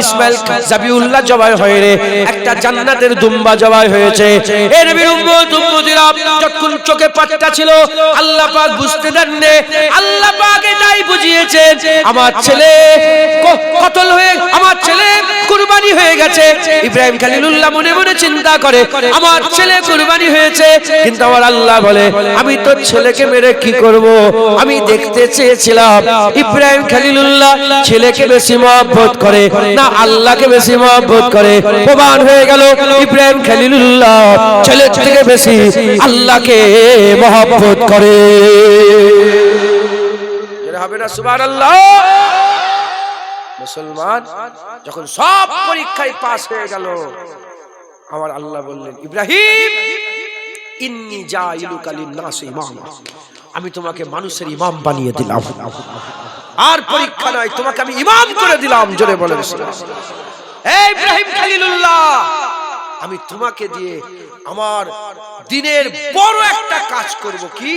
ইসমাইল জাবিউল্লাহ জবাই হয় রে, একটা জান্নাতের দুম্বা জবাই হয়েছে। এ নবীর উম্মত উম্মতিরা যখন চোখে পাট্টা ছিল আল্লাহ পাক বুঝতে দেননি, আল্লাহ পাক এটাই বুঝিয়েছেন আমার ছেলে কতল হয়ে, আমার ছেলে কুরবানি হয়ে গেছে। ইব্রাহিম খলিলুল্লাহ মনে মনে চিন্তা করে আমার ছেলে কুরবানি হয়েছে, কিন্তু আমার আল্লাহ বলে আমি তো ছেলেকে মেরে কি করব, আমি দেখতে চেয়েছিলাম ইব্রাহিম খলিলুল্লাহ ছেলেকে বেশি মহব্বত করে না আল্লাহকে বেশি মহব্বত করে। প্রমাণ হয়ে গেল ইব্রাহিম খলিলুল্লাহ ছেলের থেকে বেশি আল্লাহকে মহব্বত করে। হবে না সুবহানাল্লাহ। মুসলমান যখন সব পরীক্ষায় পাস হয়ে গেল, আমার আল্লাহ বললেন ইব্রাহিম ইন্নী জাইলুকা লিন-নাসি ইমামা, আমি তোমাকে মানুষের ইমাম বানিয়ে দিলাম। আর পরীক্ষা নাই, তোমাকে আমি ইমাম করে দিলাম। জোরে বলেন এই ইব্রাহিম খলিলুল্লাহ, আমি তোমাকে দিয়ে আমার দিনের বড় একটা কাজ করব। কি?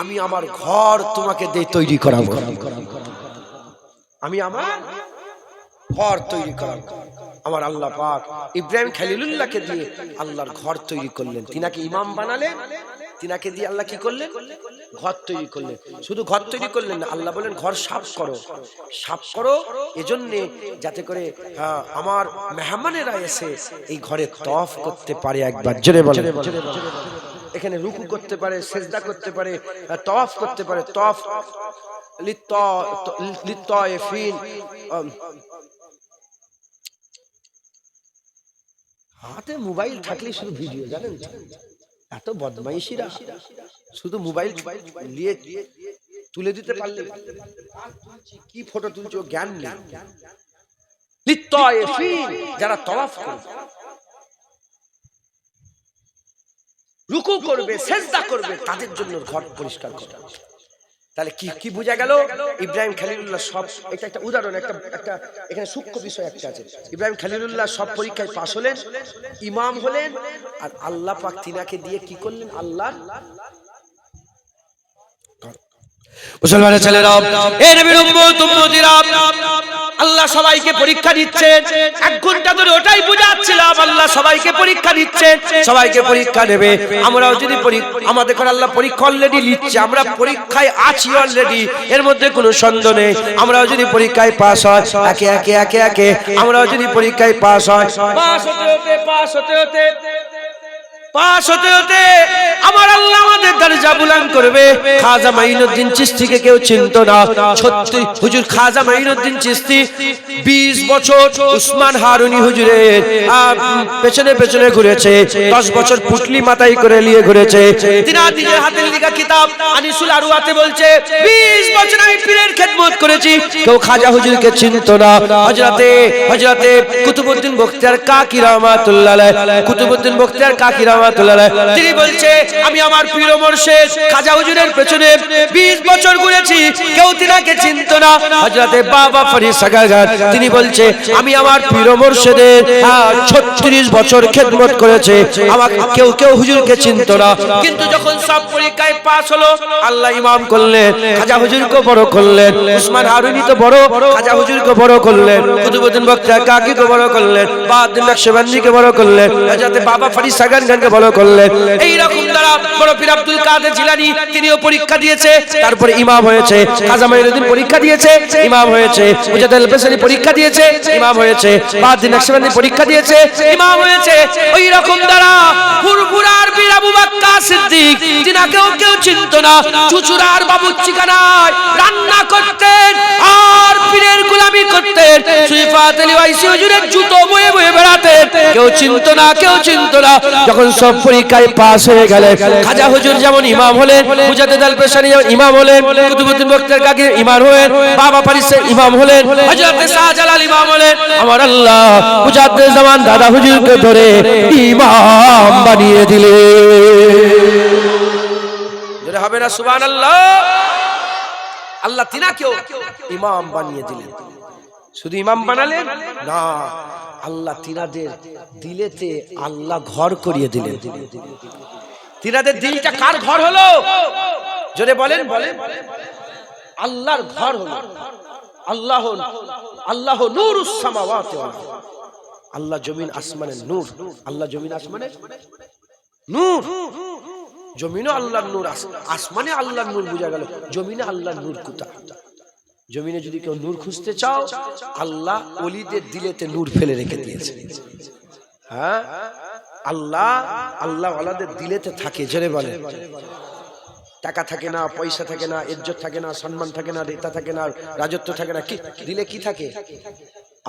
আমি আমার ঘর তোমাকে দিয়ে তৈরি করাবো। আমি আমার ঘর তৈরি করাবো। আমার আল্লাহ পাক ইব্রাহিম খলিলুল্লাহকে দিয়ে আল্লাহর ঘর তৈরি করলেন, তিনাকে ইমাম বানালেন। তিনাকে দিয়ে আল্লাহ কি করলেন? ঘর তৈরি করলেন। শুধু ঘর তৈরি করলেন না, আল্লাহ বলেন ঘর সাফ করো। সাফ করো এজন্যে যাতে করে আমার মেহমানেরা এসে এই ঘরে তওয়াফ করতে পারে। একবার জোরে বলেন, এখানে রুকু করতে পারে, সিজদা করতে পারে, তওয়াফ করতে পারে। তওয়াফ লিত্তায়ফিন। হাতে মোবাইল থাকলে শুধু ভিডিও, জানেন এত বদমাইশিরা, শুধু মোবাইল নিয়ে তুলে দিতে পারলে কি ফটো তুলছো জ্ঞান নেই। লিত্তায়ফিন, যারা তওয়াফ করবে, রুকু করবে, সিজদা করবে, তাদের জন্য ঘর পরিষ্কার করা। তাহলে কি কি বোঝা গেল? ইব্রাহিম খলিলুল্লাহ সব, এটা একটা উদাহরণ, একটা এখানে সূক্ষ্ম বিষয় একটা আছে। ইব্রাহিম খলিলুল্লাহ সব পরীক্ষায় পাস হলেন, ইমাম হলেন, আর আল্লাহ পাক তিনাকে দিয়ে কি করলেন? আল্লাহ মুসলমানের ছেলেরা, এই নবীর উম্মত উম্মতিরা, আল্লাহ সবাইকে পরীক্ষা দিচ্ছেন। 1 ঘন্টা ধরে ওটাই বুঝাচ্ছিলাম, আল্লাহ সবাইকে পরীক্ষা দিচ্ছেন, সবাইকে পরীক্ষা নেবে। আমরাও যদি আমাদের করে আল্লাহ পরীক্ষা অলরেডি নিচ্ছে, আমরা পরীক্ষায় আছি অলরেডি, এর মধ্যে কোনো সন্দেহ নেই। আমরাও যদি পরীক্ষায় পাস হয়, একে একে আমরাও যদি পরীক্ষায় পাস হয়, পাস হতে হতে আমার আল্লাহ আমাদের দরজা বুলন্দ করবে। খাজা মাইনুদ্দিন চিশতিকে কেউ চিনতো না। 36 হুজুর খাজা মাইনুদ্দিন চিশতি 20 বছর উসমান হারুনি হুজুরের পেছনে পেছনে ঘুরেছে। 10 বছর পুটলি মাথায় করে নিয়ে ঘুরেছে। তিনি নিজের হাতে লেখা কিতাব আনিসুল আরওয়াতে বলছে 20 বছর আমি পীরের খেদমত করেছি, কেউ খাজা হুজুরকে চিনতো না। হযরতে কুতুবউদ্দিন বখতিয়ার কাকি রাহমাতুল্লাহ আলাইহি, কুতুবউদ্দিন বখতিয়ার কাকি তিনি বলছে আমি আমার পীর ও মুর্শিদ খাজা হুজুরের পেছনে 20 বছর ঘুরেছি, কেউ তিনাকে চিনতো না। হযরতে বাবা ফরিদ সাগারগার তিনি বলছে আমি আমার পীর ও মুর্শিদের 36 বছর খেদমত করেছে, আমাকে কেউ হুজুরকে চিনতো না। কিন্তু যখন সব পরীক্ষায় পাস হলো, আল্লাহ ইমাম করলেন, খাজা হুজুরকে বড় করলেন, উসমান হারুনি তো বড়, খাজা হুজুরকে বড় করলেন, কুতুবউদ্দিন বখতিয়ার কাকিকে বড় করলেন, বাহাউদ্দিন নকশবন্দিকে বড় করলেন, হযরতে বাবা ফরিদ সাগারগারকে বড় করলেন। এই রকম দ্বারা বড় পীর আব্দুল কাদের জিলানী তিনিও পরীক্ষা দিয়েছে, তারপরে ইমাম হয়েছে। খাজা মাইনুদ্দিন পরীক্ষা দিয়েছে, ইমাম হয়েছে। মুজাদ্দিদ আল-বাসরি পরীক্ষা দিয়েছে, ইমাম হয়েছে। বাহাউদ্দিন নকশবন্দি পরীক্ষা দিয়েছে, ইমাম হয়েছে। ওই রকম দ্বারা ফুরফুরার পীর আবু বকর সিদ্দিক, যিনাকেও কেউ চিনতো না, চুচুড়ার বাবুর্চিখানায় রান্না করতেন আর পীরের গোলামি করতেন। সুইফাত আলী ওয়াইসি হুজুরের জুতো বয়ে বয়ে বেড়াতেন, কেউ চিনতো না, কেউ চিনতো না। যখন সব পরীক্ষায় পাস হয়ে গেলে খাজা হুজুর যেমন ইমাম হলেন, মুজাদ্দিদ আল-বাসরি ইমাম হলেন, কুতুবউদ্দিন বখতিয়ার কাকি ইমাম হলেন, বাবা ফরিদ ইমাম হলেন, হযরত শাহজালাল ইমাম হলেন। আমার আল্লাহ মুজাদ্দিদ জামান দাদা হুজুরকে ধরে ইমাম বানিয়ে দিলেন। জোরে হবে না সুবহানাল্লাহ। আল্লাহ তিনাকেও ইমাম বানিয়ে দিলেন। শুধু ইমাম বানালেন না, আল্লাহ তিনাদের দিলেতে আল্লাহ ঘর করিয়ে দিলেন। তিনাদের দিলটা কার ঘর হলো? জোরে বলেন, আল্লাহর ঘর হলো। আল্লাহ আল্লাহ নূরুস সামাওয়াতি ওয়াল আরদ, আল্লাহ জমিন আসমানের নূর। আল্লাহ জমিন আসমানের নূর, জমিনে আল্লাহর নূর, আসমানে আল্লাহর নূর। বোঝা গেল জমিনে আল্লাহর নূর কোথায়? জমিনে যদি কেউ নূর খুঁজতে চাও, আল্লাহ ওলিদের দিলেতে নূর ফেলে রেখে দিয়েছে। হ্যাঁ, আল্লাহ ওয়ালাদের দিলেতে থাকে। জোরে বলে, টাকা থাকে না, পয়সা থাকে না, ইজ্জত থাকে না, সম্মান থাকে না, নেতা থাকে না, রাজত্ব থাকে না, কি দিলে কি থাকে?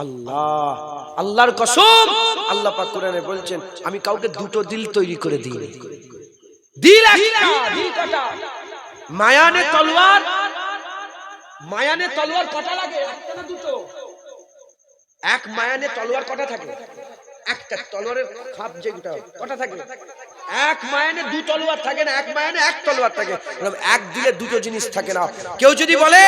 আল্লাহ। আল্লাহর কসম, আল্লাহ পাক কোরআনে বলছেন, আমি কাউকে দুটো দিল তৈরি করে দিই। দিল একটা, দিল কটা? মায়ানে তলোয়ার, মায়ানে তলোয়ার কটা লাগে? একটা না দুটো? এক মায়ানে তলোয়ার কটা থাকে? একটা। তলোয়ারের খাপ যেটা কটা থাকে? এক মায়ানে দু তলোয়ার থাকে না, এক মায়ানে এক তলোয়ার থাকে। এক দিলে দুটো জিনিস থাকে না। কেউ যদি বলে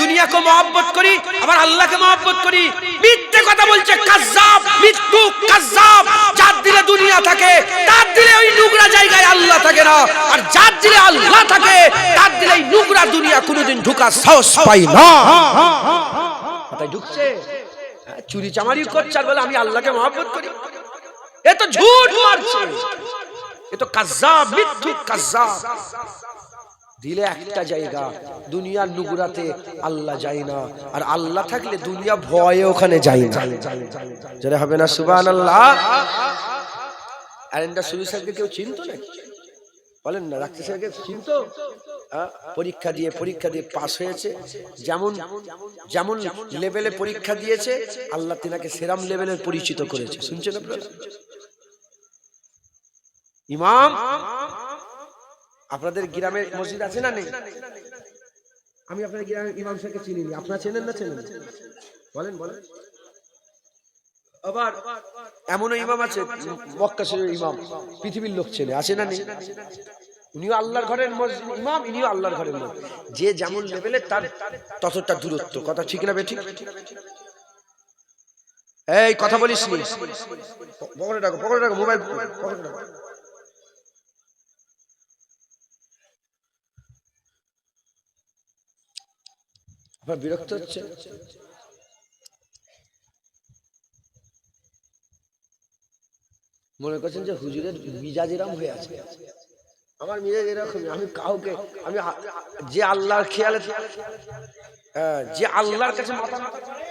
দুনিয়াকে মহব্বত করি আবার আল্লাহকে মহব্বত করি, মিথ্যে কথা বলছে, কাজ্জাব, মৃত্যু, কাজ্জাব। যার দিলে দুনিয়া থাকে তার দিলে ওই নোংরা জায়গায় আল্লাহ থাকে না, আর যার দিলে আল্লাহ থাকে তার দিলে এই নোংরা দুনিয়া কোনোদিন ঢোকার সাহস পায় না। কথায় ঢুকছে? চুরি চামারি করছে আর বলে আমি আল্লাহকে মহব্বত করি, এ তো ঝুট মারছে, এ তো কাজ্জাব, মিথ্যু, কাজ্জাব। দিলে একটা জায়গা, দুনিয়ার নুগুরাতে আল্লাহ যায় না, আর আল্লাহ থাকলে দুনিয়া ভয়ে ওখানে যায় না। যারা হবে না সুবহানাল্লাহ। আরেন্দা সুবি সাহেবকে কেউ চিনতো নাকি? বলেন না, রাখতে সাহেবকে চিনতো? পরীক্ষা দিয়ে পাস হয়েছে, যেমন যেমন লেভেলে পরীক্ষা দিয়েছে আল্লাহ তিনাকে সেরাম লেভেলের পরিচিত করেছে। শুনছেন আপনারা? ইমাম, আপনাদের গ্রামে মসজিদ আছে না নেই? আমি আপনাদের গ্রামের ইমাম সাহেবকে চিনি না, আপনারা চেনেন না? চেনেন? বলেন বলেন। আবার এমনও ইমাম আছে, মক্কা শরীফের ইমাম, পৃথিবীর লোক চেনে, আছে না নেই? উনিও আল্লাহর ঘরের ইমাম, ইনিও আল্লাহর ঘরের ইমাম। যে যেমন লেভেলে তার ততটা দূরত্ব। কথা ঠিক না বেঠিক? এই কথা বলিস নি, পকেটে রাখো, পকেটে রাখো, মোবাইল পকেটে রাখো। আপনার বিরক্ত হচ্ছে? মনে করছেন যে হুজুরের মিজাজ এরকম হয়ে আছে? আমার মিজাজ এরকমই। আমি কাউকে, আমি যে আল্লাহর খেয়ালে, যে আল্লাহর কাছে মাথা নত করে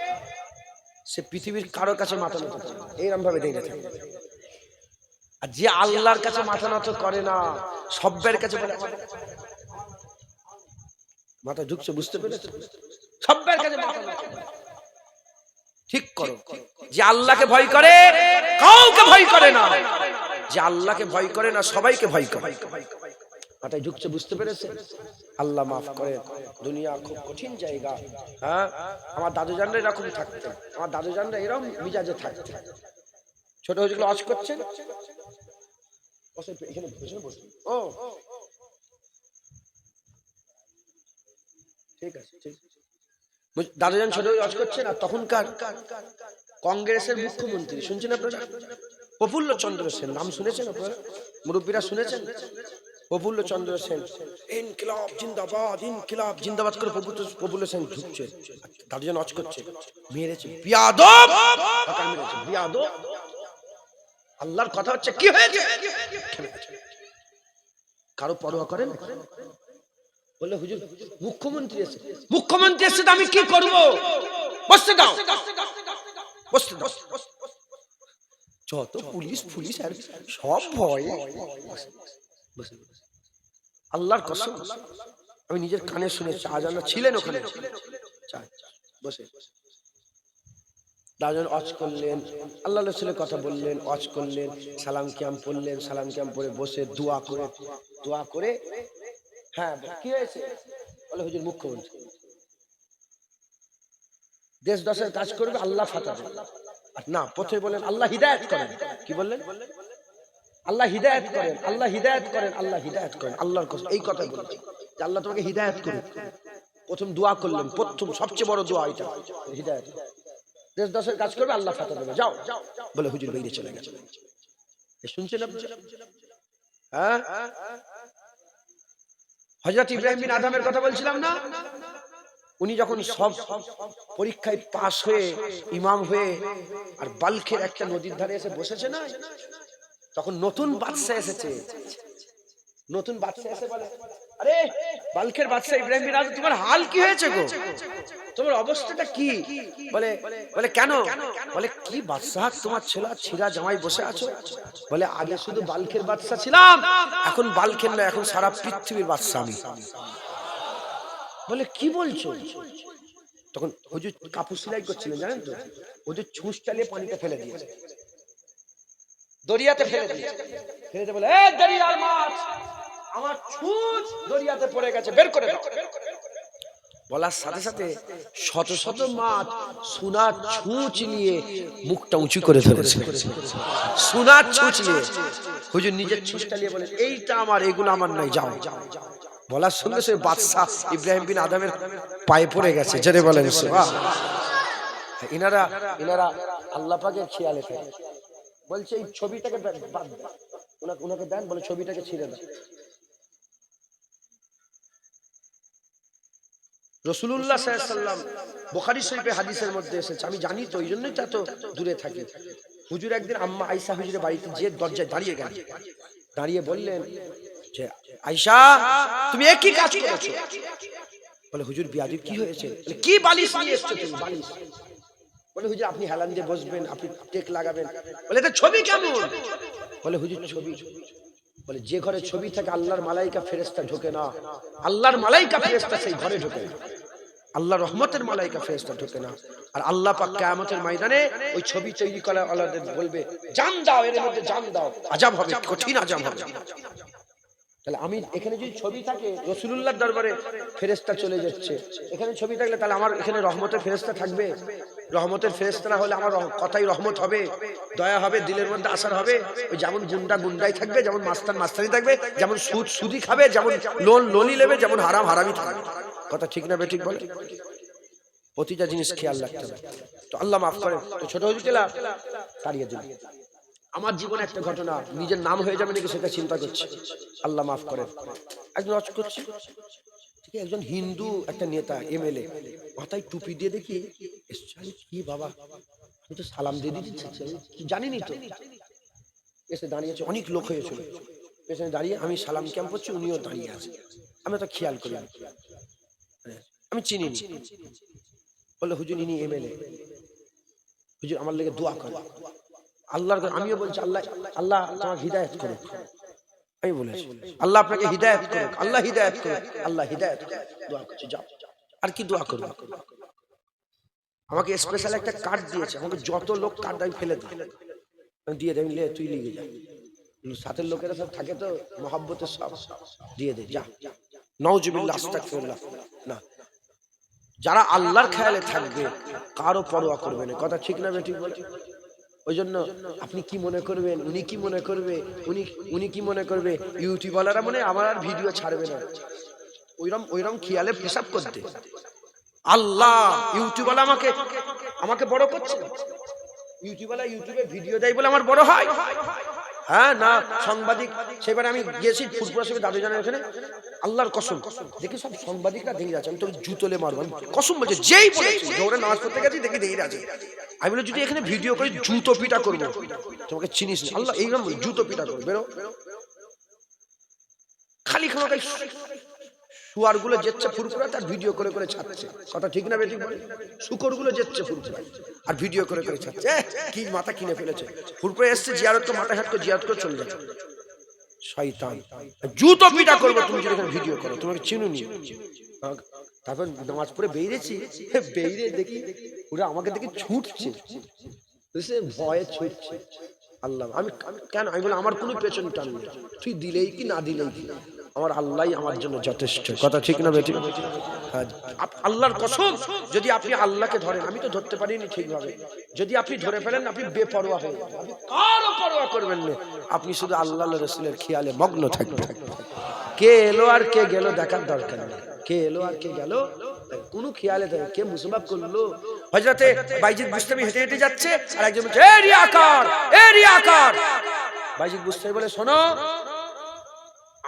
সে পৃথিবীর কারো কাছে মাথা নত করে, এইরকম ভাবে দেখে থাকে। আর যে আল্লাহর কাছে মাথা নত করে না, সব্যের কাছে বলে মাথা ঢুকছে, বুঝতে পেরেছো? সব্যের কাছে মাথা নত করে। ঠিক করো। যে আল্লাহকে ভয় করে কাউকে ভয় করে না, যে আল্লাহকে ভয় করে না সবাইকে ভয় করে। মাথায় ঢুকছে, বুঝতে পেরেছে? আল্লাহ মাফ করে। দুনিয়া খুব কঠিন জায়গা। হ্যাঁ, আমার দাদুজানরা এরকম থাকতেন, আমার দাদুজানরা এরকম মিজাজে থাকতেন। ছোট হয়েছিল ওয়াজ করছেন, এখানে বসে। ও ঠিক আছে, ঠিক আছে। দাদুজান ছোট হয়ে ওয়াজ করছেন, আর তখনকার কংগ্রেসের মুখ্যমন্ত্রী, শুনছেন আপনারা? প্রফুল্ল চন্দ্র সেন, নাম শুনেছেন আপনারা? মুরব্বীরা শুনেছেন? প্রফুল্ল চন্দ্র সেন, ইনকিলাব জিন্দাবাদ, ইনকিলাব জিন্দাবাদ করে প্রফুল্ল সেন ঢুকছে, দাদুজান ওয়াজ করছে, মেরেছে বিয়াদব, মেরেছে বিয়াদব। আল্লাহর কথা হচ্ছে, কি হয়েছে? কারো পরোয়া করেন? বললে হুজুর মুখ্যমন্ত্রী এসে, মুখ্যমন্ত্রী এসে তো আমি কি করব? বসতে দাও, বসতে দাও। যত পুলিশ পুলিশ আর সব ভয়ে। আল্লাহর কসম, আমি নিজের কানে শুনেছি, আজানা ছিলেন ওখানে, বসে দাদুজান ওয়াজ করলেন, আল্লাহ রাসূলের কথা বললেন, ওয়াজ করলেন, সালাম কিয়াম পড়লেন, সালাম কিয়াম পড়ে বসে দোয়া করে হ্যাঁ কি হয়েছে? বলে হুজুর মুখ্যমন্ত্রী দেশ দশের কাজ করবে, আল্লাহ ফাটাবে। আর না, প্রথমে বলেন আল্লাহ হিদায়াত করেন। কি বললেন? আল্লাহ হিদায়াত করেন, আল্লাহ হিদায়াত করেন, আল্লাহ হিদায়াত করেন। আল্লাহর কসম এই কথা বলছি যে আল্লাহ তোমাকে হিদায়াত করুন। প্রথম দোয়া করলেন, প্রথম সবচেয়ে বড় দোয়া এটা, হিদায়াত। দেশ দশের কাজ করবে, আল্লাহ ফাতা দেবে, যাও। বলে হুজুর বাইরে চলে গেছে। শুনছেন আপনি? হ্যাঁ, হযরত ইব্রাহিম বিন আদমের কথা বলছিলাম না? উনি যখন সব পরীক্ষায় পাশ হয়ে ইমাম হয়ে আর বাল্খের একটা নদীর ধারে এসে বসেছে না, তখন নতুন বাদশা এসেছে। নতুন বাদশা এসে বলে, আরে বাল্খের বাদশা ইব্রাহিম বিন আদম, তোমার হাল কি হয়েছে গো, তোমার অবস্থাটা কি? বলে বলে কেন? বলে কি বাদশা, তোমার ছেলে ছিরা জামাই বসে আছো? বলে আগে শুধু বাল্খের বাদশা ছিলাম, এখন বাল্খের না, এখন সারা পৃথিবীর বাদশা আমি। বলে কি বলছো? তখন হুজুর কাপড় সেলাই করছিলেন জানেন তো, হুজুর ছুঁচ চালিয়ে পানিতে ফেলে দিয়েছে, দরিয়াতে ফেলে দিয়েছে। ফেলে দিয়ে বলে, এই দরিয়ার মাছ, আমার ছুঁচ দরিয়াতে পড়ে গেছে, বের করে দাও। বলার সাথে সাথে শত শত মাছ সোনার ছুঁচ নিয়ে মুখটা উঁচু করে ধরেছে, সোনার ছুঁচ নিয়ে। হুজুর নিজের ছুঁচটা নিয়ে বলে, এইটা আমার, এগুলো আমার নাই, যাও। বলার সঙ্গে সঙ্গে বাদশা ইব্রাহিম বিন আদমের পায়ে পড়ে গেছে, জেনে বলেন ইনারা আল্লাহ পাকের খেয়ালে থাকে। বলছে এই ছবিটাকে বাদ দেন, ওনাকে দেন, বলে ছবিটাকে ছিঁড়ে দেন। রাসূলুল্লাহ সাল্লাল্লাহু আলাইহি ওয়াসাল্লাম বুখারী শরীফে হাদিসের মধ্যে এসেছে, আমি জানি তো, এই জন্যই তো এত দূরে থাকি। হুজুর একদিন আম্মা আয়েশা হুজুরের বাড়িতে যে দরজায় দাঁড়িয়ে গেলেন, দাঁড়িয়ে বললেন যে আয়েশা, তুমি একই কাজ করেছো? বলে হুজুর বিয়াদব কি হয়েছে? বলে কি বালিশ নিয়ে এসেছো তুমি? বালিশ। বলে হুজুর আপনি হেলান দিয়ে বসবেন, আপনি টেক লাগাবেন। বলে এটা ছবি কেমন? বলে হুজুর ছবি। বলে যে ঘরে ছবি থাকে আল্লাহর মালাইকা ফেরেশতা ঢোকে না, আল্লাহর মালাইকা ফেরেশতা সেই ঘরে ঢোকে না, আল্লাহর রহমতের মালাইকা ফেরেশতা ঢোকে না। আর আল্লাহ পাক কিয়ামতের ময়দানে ওই ছবি তৈরি করা আল্লাহদের বলবে, জান দাও, এর মধ্যে জান দাও, আযাব হবে, কঠিন আযাব হবে। তাহলে আমি এখানে যদি ছবি থাকে, রাসূলুল্লাহর দরবারে ফেরেশতা চলে যাচ্ছে, এখানে ছবি থাকলে তাহলে আমার এখানে রহমতের ফেরেশতা থাকবে? রহমতের ফেরেশতা না হলে আমার কথাই রহমত হবে, দয়া হবে, দিলের মধ্যে আসার হবে। ওই যেমন গুন্ডা গুন্ডাই থাকবে, যেমন মাস্তান মাস্তানি থাকবে, যেমন সুদ সুদি খাবে, যেমন লোন লোনই নেবে, যেমন হারাম হারামি থাকবে। কথা ঠিক না বেঠিক বলে? প্রতিটা জিনিস খেয়াল রাখতে হবে। তো আল্লাহ মাফ করেন। তো ছোট হুজুর কেলা তাড়িয়ে দিন। আমার জীবনে একটা ঘটনা, নিজের নাম হয়ে যাবে নাকি সেটা চিন্তা করছি, আল্লাহ মাফ করেন। একজন ওয়াজ করছি, ঠিক একজন হিন্দু একটা নেতা এমএলএ, মাথায় টুপি দিয়ে দেখি কি বাবা, আমি তো সালাম দিয়ে দিচ্ছি, কি জানিনি তো। এসে দাঁড়িয়েছে, অনেক লোক হয়েছিল, পেছনে দাঁড়িয়ে আমি সালাম ক্যাম্প করছি, উনিও দাঁড়িয়ে আছে, আমি তো খেয়াল করি, আমি চিনি। বললো হুজুর ইনি এমএলএ, হুজুর আমার লেগে দোয়া করে। আল্লাহর, আমিও বলছি আল্লাহ, আল্লাহ তোমার হিদায়াত করুক। আমি বলেছি আল্লাহ আপনাকে হিদায়াত করুক, আল্লাহ হিদায়াত করুক, আল্লাহ হিদায়াত করুক। দোয়া করছি, যাও। আর কি দোয়া করব? আমাকে স্পেশাল একটা কার্ড দিয়েছে, আমাকে যত লোক কার্ড আমি ফেলে দিই, দিয়ে দেয়, লে তুই লিখে যা। সাথের লোকেরা সব থাকে তো মহব্বতের, সব দিয়ে দে, যা। নাউজুবিল্লাহ, আস্তাগফিরুল্লাহ। না, যারা আল্লাহর খেয়ালে থাকবে কারো পরোয়া করবে না। কথা ঠিক না বেঠিক বলে? ওই জন্য আপনি কি মনে করবেন, উনি কি মনে করবে, উনি কি মনে করবে, ইউটিউবাররা মনে আমার আর ভিডিও ছাড়বে না, ওইরকম খেয়ালে হিসাব করতে। আল্লাহ ইউটিউবার আমাকে বড় করছে, ইউটিউবে ভিডিও দেয় বলে আমার বড় হয়? হ্যাঁ না, সাংবাদিক। সেবারে আমি গিয়েছি ফুটবল সঙ্গে দাদু জানার ওখানে, আল্লাহর কসম দেখি সব সাংবাদিকরা দেখে যাচ্ছে, আমি তো জুতোলে মারবো, কসম বলছে, যেই বলেছি দৌড়ে নামাজ পড়তে গেছি দেখি দেখে আছে। আমি বলে যদি এখানে ভিডিও করে জুতো পিটা করবো, তোমাকে চিনিস না, আল্লাহ এইরকম জুতো পিটা করবো, বেরো। খালি খামাকাই শুয়ার গুলো যেচ্ছে ফুরফুরা, তার ভিডিও করে করে ছাড়ছে। কথা ঠিক না বেঠিক বলে? শুকর গুলো যেচ্ছে ফুরফুরা আর ভিডিও করে করে ছাড়ছে। কি মাথা কিনে ফেলেছে, ফুরফুরা এসছে জিয়ারত করে, মাথা হাত করে জিয়ারত করে চলে যাচ্ছে। শয়তান, জুতো পিটা করবো তুমি যদি এখানে ভিডিও করো, তোমাকে চিনুনি। তারপর নামাজ পড়ে বেরিয়েছি, বেরিয়ে দেখি ওরা আমাকে দেখে ছুটছে, ভয়ে ছুটছে। আল্লাহ, আমি কেন? আমি বলি আমার কোনো পেছন টান নেই, তুই দিলেই কি না দিলেই কি, আমার আল্লাহ আমার জন্য যথেষ্ট। কথা ঠিক না বেঠিক? আল্লাহর কসম, যদি আপনি আল্লাহকে ধরেন, আমি তো ধরতে পারিনি ঠিকভাবে, যদি আপনি ধরে ফেলেন আপনি বেপরোয়া হয়ে যাবেন, আপনি কারো পরোয়া করবেন না, আপনি শুধু আল্লাহ রাসূলের খেয়ালে মগ্ন থাকবেন। কে এলো আর কে গেল দেখার দরকার নেই, কে এলো আর কে গেল কোনো খেয়ালে থাকে, কে মুসবাব করলো। হযরতে বাইজিদ বুস্তামি হেঁটে হেঁটে যাচ্ছে, আর একজন বলছে এ রিয়াকার, এ রিয়াকার। বাইজিদ বুস্তামি বলে শোনো,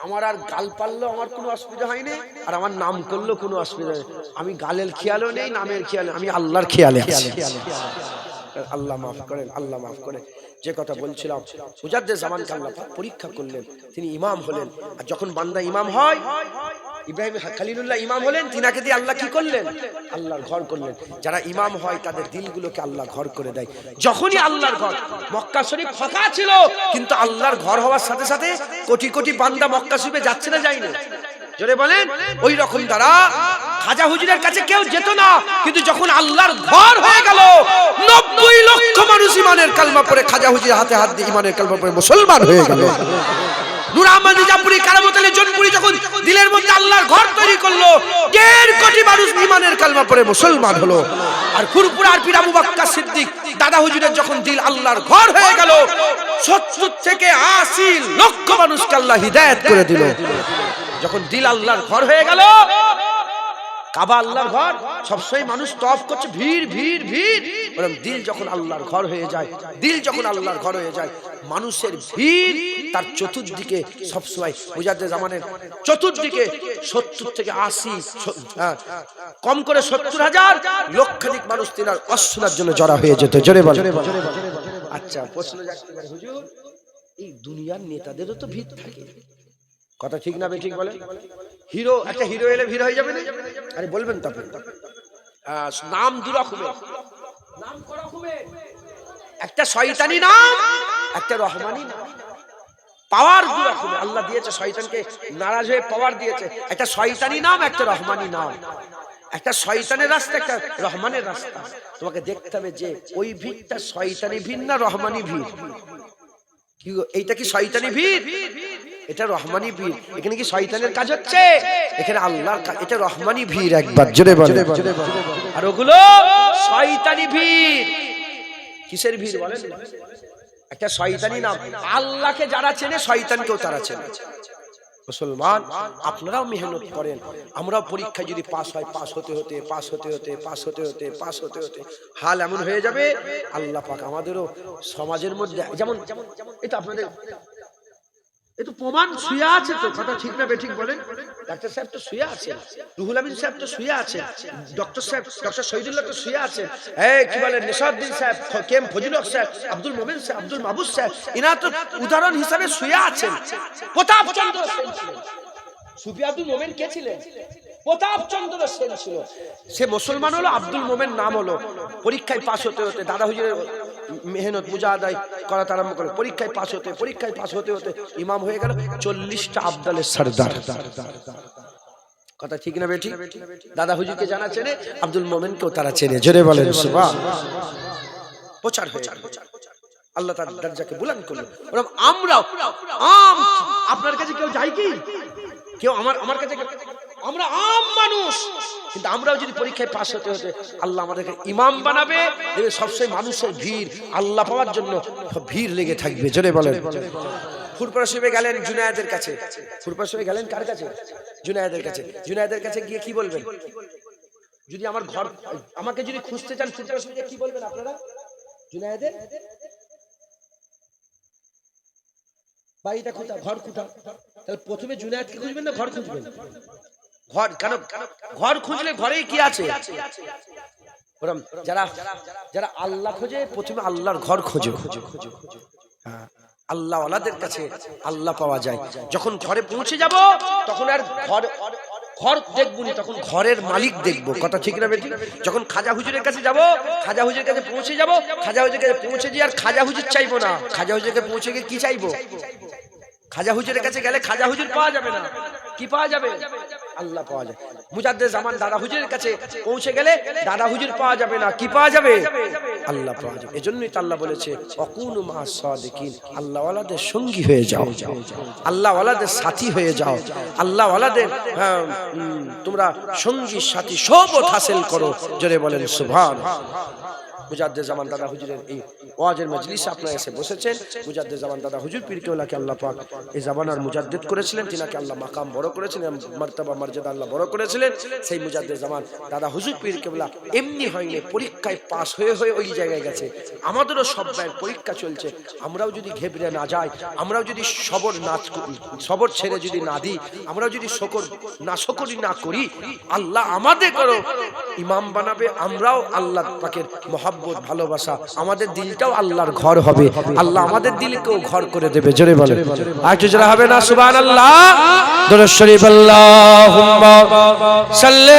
আমার আর গাল পারলেও আমার কোনো অসুবিধা হয়নি, আর আমার নাম করলেও কোনো অসুবিধা নেই। আমি গালের খেয়ালও নেই, নামের খেয়াল, আমি আল্লাহর খেয়ালে আছি। আল্লাহ মাফ করেন, আল্লাহ মাফ করেন। যে কথা বলছিলাম, মুজাদ্দেদ জামানকে আল্লাহ পরীক্ষা করলেন, তিনি ইমাম হলেন। আর যখন বান্দা ইমাম হয়, ইব্রাহিম খলিলুল্লাহ ইমাম হলেন, তিনাকে দিয়ে আল্লাহ কি করলেন? আল্লাহর ঘর করলেন। যারা ইমাম হয় তাদের দিলগুলোকে আল্লাহ ঘর করে দেয়। যখনই আল্লাহর ঘর, মক্কা শরীফ ফাঁকা ছিল, কিন্তু আল্লাহর ঘর হওয়ার সাথে সাথে কোটি কোটি বান্দা মক্কা শরীফে যাচ্ছে না, যায়নি? জোরে বলেন। ওই রকম দ্বারা খাজা হুজুরের কাছে কেউ যেত না, কিন্তু যখন আল্লাহর ঘর হয়ে গেল, 90 লক্ষ মানুষ ইমানের কালমা পড়ে খাজা হুজুরের হাতে হাত দিয়ে ইমানের কালমা পড়ে মুসলমান হয়ে গেল। নূর আহমদ নিজামপুরি, কারামত আলী জোনপুরি যখন দিলের মধ্যে আল্লাহর ঘর তৈরি করলো, 1.5 কোটি মানুষ ইমানের কালমা পড়ে মুসলমান হলো। আর ফুরফুরার পীর আবু বকর সিদ্দিক দাদা হুজুরের যখন দিল আল্লাহর ঘর হয়ে গেল, 70 থেকে 80 লক্ষ মানুষকে আল্লাহ হিদায়াত করে দিল। যখন দিল আল্লাহর ঘর হয়ে গেল, কাবা আল্লাহর ঘর, সবসময় মানুষ তওয়াফ করছে, ভিড় ভিড় ভিড়। বরং দিল যখন আল্লাহর ঘর হয়ে যায়, দিল যখন আল্লাহর ঘর হয়ে যায়, মানুষের ভিড় তার চতুর্দিকে সবসময়, মুজাদ্দেদ জামানের চতুর্দিকে 70 থেকে 80, কম করে 70,000 লক্ষাধিক মানুষ তিনার অশ্বনার জন্য জড়া হয়ে যেত। জোরে বলেন। আচ্ছা, প্রশ্ন জাগতে পারে, হুজুর এই দুনিয়ার নেতাদেরও তো ভিড় থাকে, কথা ঠিক না বেঠিক বলে? হিরো, একটা হিরো এলে ভিড় হয়ে যাবে না? আরে বলবেন তো আপনি। নাম দু রকমের, নাম কত রকমের? একটা শয়তানি নাম, একটা রহমানি নাম। পাওয়ার দু রকমের আল্লাহ দিয়েছে, শয়তানকে নারাজ হয়ে পাওয়ার দিয়েছে। একটা শয়তানি নাম, একটা রহমানি নাম। একটা শয়তানের রাস্তা, একটা রহমানের রাস্তা। তোমাকে দেখতে হবে যে ওই ভিড়টা শয়তানি ভিড় না রহমানি ভিড়। কি এইটা কি শয়তানি ভিড়? এটা রহমানি ভিড়। এখানে কি শয়তানের কাজ হচ্ছে? এখানে আল্লাহর কাজ। এটা রহমানি ভিড়। একবার জোরে বলেন। আর ওগুলো শয়তানি ভিড়। কিসের ভিড় বলেন? একটা শয়তানি নাম। আল্লাহকে যারা চেনে, শয়তানকেও তারা চেনে। মুসলমান, আপনারাও মেহনত করেন। আমরাও পরীক্ষায় যদি পাস হয়, পাস হতে হতে পাস হতে হতে পাস হতে হতে পাস হতে হতে হাল এমন হয়ে যাবে, আল্লাহ পাক আমাদেরও সমাজের মধ্যে, যেমন এটা আপনাদের এতো প্রমাণ শুয়ে আছে তো, কথা ঠিক না বেঠিক বলেন? ডাক্তার সাহেব তো শুয়ে আছে, রুহুল আমিন সাহেব তো শুয়ে আছে, ডক্টর সাহেব, ডক্টর শহীদুল্লাহ তো শুয়ে আছে, কি বলেন নেশাউদ্দিন সাহেব, কেম ফজিল হক সাহেব, আব্দুল মোমেন সাহেব, আব্দুল মাহবুব সাহেব, ইনা তো উদাহরণ হিসাবে শুয়ে আছেন। প্রতাপ চন্দ্র সেন ছিলেন। সুফি আব্দুল মোমেন কে ছিলেন? প্রতাপ চন্দ্র সেন ছিল। সে মুসলমান হলো, আব্দুল মোমেন নাম হলো। পরীক্ষায় পাস হতে হতে দাদা হুজুরের মেহনত মুজাহাদায় করাতে আরম্ভ করে, পরীক্ষায় পাস হতে হতে ইমাম হয়ে গেল। 40টা আবদালের সরদার। কথা ঠিক না বেঠিক? দাদা হুজুরকে জানা চেনে, আব্দুল মোমেনকেও তারা চেনে। জোরে বলেন সুবহানাল্লাহ। প্রচার হয়ে গেল, আল্লাহ তার দরজাকে বুলন্দ করলো। আমরাও আপনার কাছে কেউ যায় কি? কেউ আমার কাছে, আমরা আম মানুষ, কিন্তু আমরাও যদি পরীক্ষায় পাস হতে হতে আল্লাহ আমাদেরকে ইমাম বানাবে, দেখবে সবসময় মানুষের ভিড়, আল্লাহ পাওয়ার জন্য ভিড় লেগে থাকবে। জোরে বলেন। ফুরফুরা শরীফে গেলেন জুনায়েদের কাছে। ফুরফুরা শরীফে গেলেন কার কাছে? জুনায়েদের কাছে। জুনায়েদের কাছে গিয়ে কি বলবেন? যদি আমার ঘর, আমাকে যদি খুঁজতে চান ফুরফুরা শরীফে কি বলবেন আপনারা? জুনায়েদের বাড়িটা কোথায়, ঘর কোথায়? তাহলে প্রথমে জুনায়েদকে খুঁজবেন না ঘর খুঁজবেন? ঘর কেন? ঘর খুঁজলে ঘরেই কি আছে? যারা যারা আল্লাহ খোঁজে, প্রথমে আল্লাহর ঘর খোঁজো। আল্লাহ ওয়ালাদের কাছে আল্লাহ পাওয়া যায়। যখন ঘরে পৌঁছে যাব, তখন আর ঘর দেখবো না, তখন ঘরের মালিক দেখবো। কথা ঠিক না বেঠিক? যখন খাজা হুজুরের কাছে যাব, খাজা হুজুরের কাছে পৌঁছে যাব, খাজা হুজুরের কাছে পৌঁছে গিয়ে আর খাজা হুজুর চাইবো না, খাজা হুজুরের কাছে পৌঁছে গিয়ে কি চাইবো? খাজা হুজুরের কাছে গেলে খাজা হুজুর পাওয়া যাবে না, কি পাওয়া যাবে? আল্লাহ পাওয়া যায়। মুজাদ্দেদ জামান দাদা হুজুরের কাছে পৌঁছে গেলে দাদা হুজুর পাওয়া যাবে না, কি পাওয়া যাবে? আল্লাহ পাওয়া যাবে। এজন্যই তো আল্লাহ বলেছে ওয়াকুনু মা'আস সাদিকিন, আল্লাহ ওয়ালাদের সঙ্গী হয়ে যাও, আল্লাহ ওয়ালাদের সাথী হয়ে যাও, আল্লাহ ওয়ালাদের তোমরা সঙ্গী সাথী সোবত হাসিল করো। জোরে বলেন সুবহানাল্লাহ। মুজাদ্দেদ জামান দাদা হুজুরের এই ওয়াজের মজলিসে আপনারা এসে বসেছেন। মুজাদ্দেদ জামান দাদা হুজুর পীর কেবলাকে আল্লাহ পাক এই জামানার মুজাদ্দেদ করেছিলেন, তিনাকে আল্লাহ মাকাম বড় করেছিলেন, মার্তাবা মর্যাদা আল্লাহ বড় করেছিলেন। সেই মুজাদ্দেদ জামান দাদা হুজুর পীর কেবলা এমনি হয়নি, পরীক্ষায় পাস হয়ে ওই জায়গায় গেছে। আমাদেরও সব ভাইয়ের পরীক্ষা চলছে, আমরাও যদি ঘেবড়ে না যাই, আমরাও যদি সবর ছেড়ে যদি না দিই, আমরাও যদি শকরি না করি, আল্লাহ আমাদের করো ইমাম বানাবে, আমরাও আল্লাহ পাকের মহব্বত ভালোবাসা, আমাদের দিলটাও আল্লাহর ঘর হবে, আল্লাহ আমাদের দিলকেও ঘর করে দেবে। জোরে বলে আর জোরে হবে না সুবহানাল্লাহ। দরুদ শরীফ আল্লাহুম্মা সাল্লি